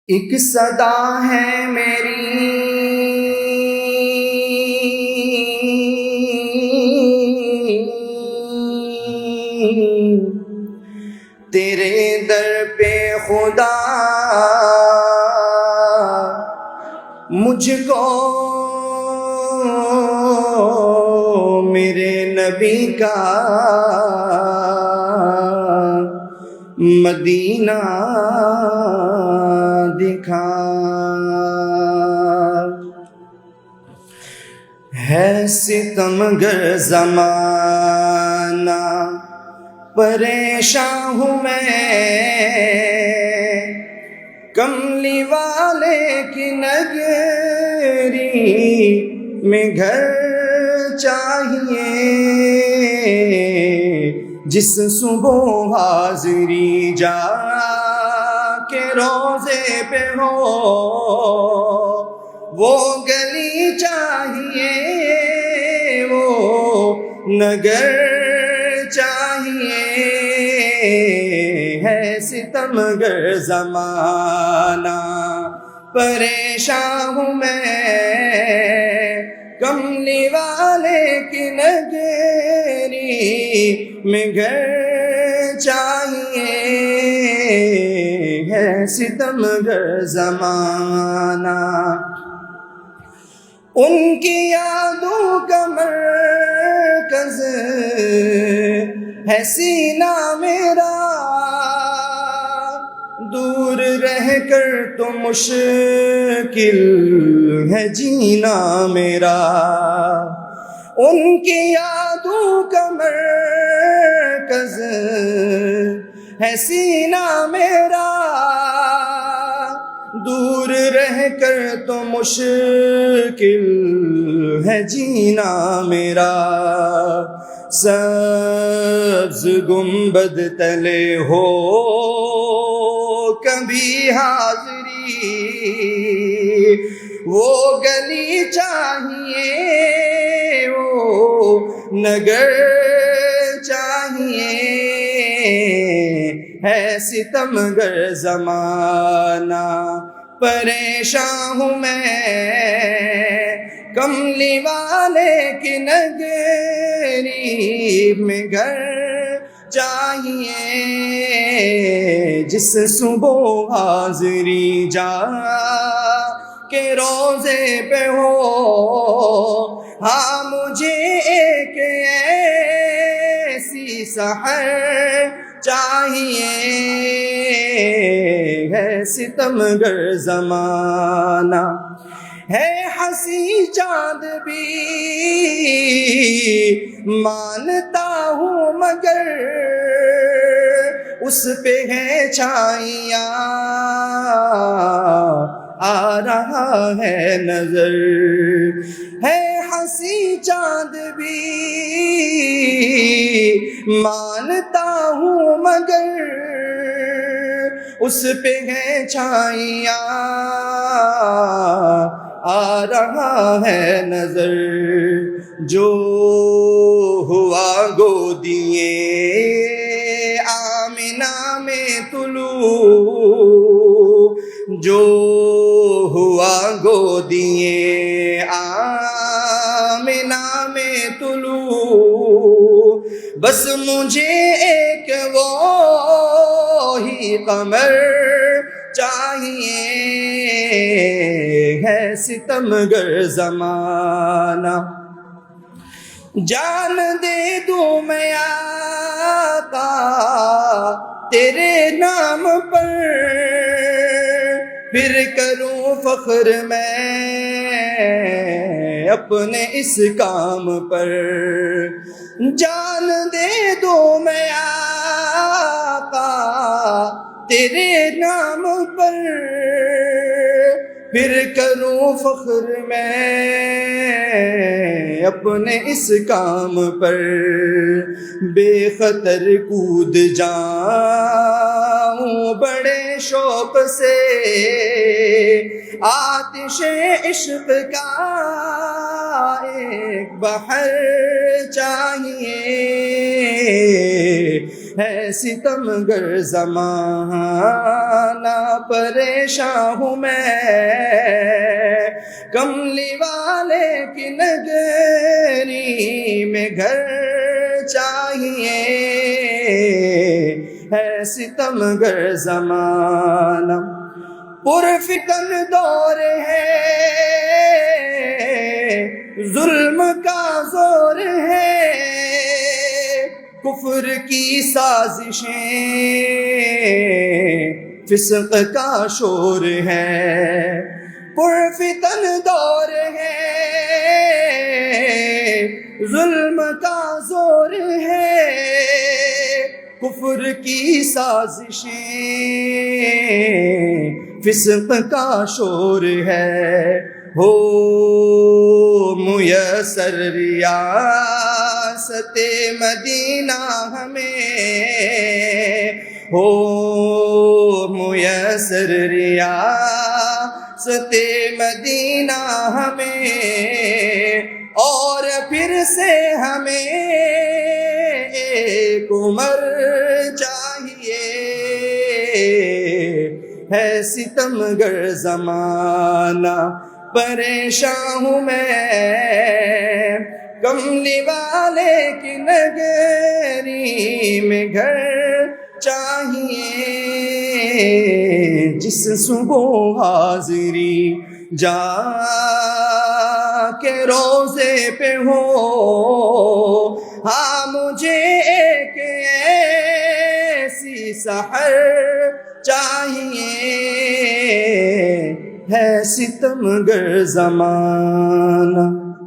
ایک صدا ہے میری تیرے در پہ خدا، مجھ کو میرے نبی کا مدینہ دکھا۔ ہے ستمگر زمانہ، پریشان ہوں میں، کملی والے کی نگری میں گھر چاہیے، جس صبح حاضری جا کے روزے پہ ہو، وہ گلی چاہیے، وہ نگر چاہیے۔ ہے ستمگر زمانہ، پریشان ہوں میں، کملی والے کی نگری میں گھر چاہیے۔ ہے ستمگر زمانہ، ان کی یادوں کا مرکز ہے سینہ میرا، دور رہ کر تو مشکل ہے جینا میرا۔ ان کی یادوں کا مرکز ہے سینہ میرا، دور رہ کر تو مشکل ہے جینا میرا۔ سبز گنبد تلے ہو کبھی حاضری، وہ گلی چاہیے، وہ نگر چاہیے۔ ہے ستمگر زمانہ، پریشان ہوں میں، کملی والے کی نگری میں گھر چاہیے، جس صبح حاضری جا کے روزے پہ ہو۔ ہاں مجھے ایک ایسی سحر چاہیے۔ ہے ستمگر زمانہ، ہے ہنسی چاند بھی مانتا ہوں، مگر اس پہ ہے چھائیاں آ رہا ہے نظر۔ ہے ہنسی چاند بھی مانتا ہوں، مگر اس پہ ہے چھائیاں آ رہا ہے نظر۔ جو ہوا گودیے آمنہ میں طلوع، جو ہوا گودیے آمنہ میں طلوع، بس مجھے ایک وہی قمر چاہیے۔ ہے ستمگر زمانہ، جان دے دوں میں آقا تیرے نام پر، پھر کروں فخر میں اپنے اس کام پر۔ جان دے دوں میں آقا تیرے نام پر، پھر کروں فخر میں اپنے اس کام پر۔ بے خطر کود جاؤں بڑے شوق سے، آتش عشق کا ایک بحر چاہیے۔ ہے ستمگر زمانہ پریشان ہوں میں کملی والے کی نگری میں گھر چاہیے ہے ستمگر زمانہ پرفتن دور ہے ظلم کا زور ہے کفر کی سازشیں فسق کا شور ہے پرفتن دور ہے ظلم کا زور ہے کفر کی سازشیں فسق کا شور ہے ہو میسر ریاست مدینہ ہمیں ہو میسر ریاست مدینہ ہمیں اور پھر سے ہمیں ایک عمر چاہیے ہے ستمگر زمانہ پریشان ہوں میں کملی والے کی نگری میں گھر چاہیے جس صبح حاضری جا کے روزے پہ ہو ہاں مجھے ایک ایسی سحر چاہیے ہے ستمگر زمانہ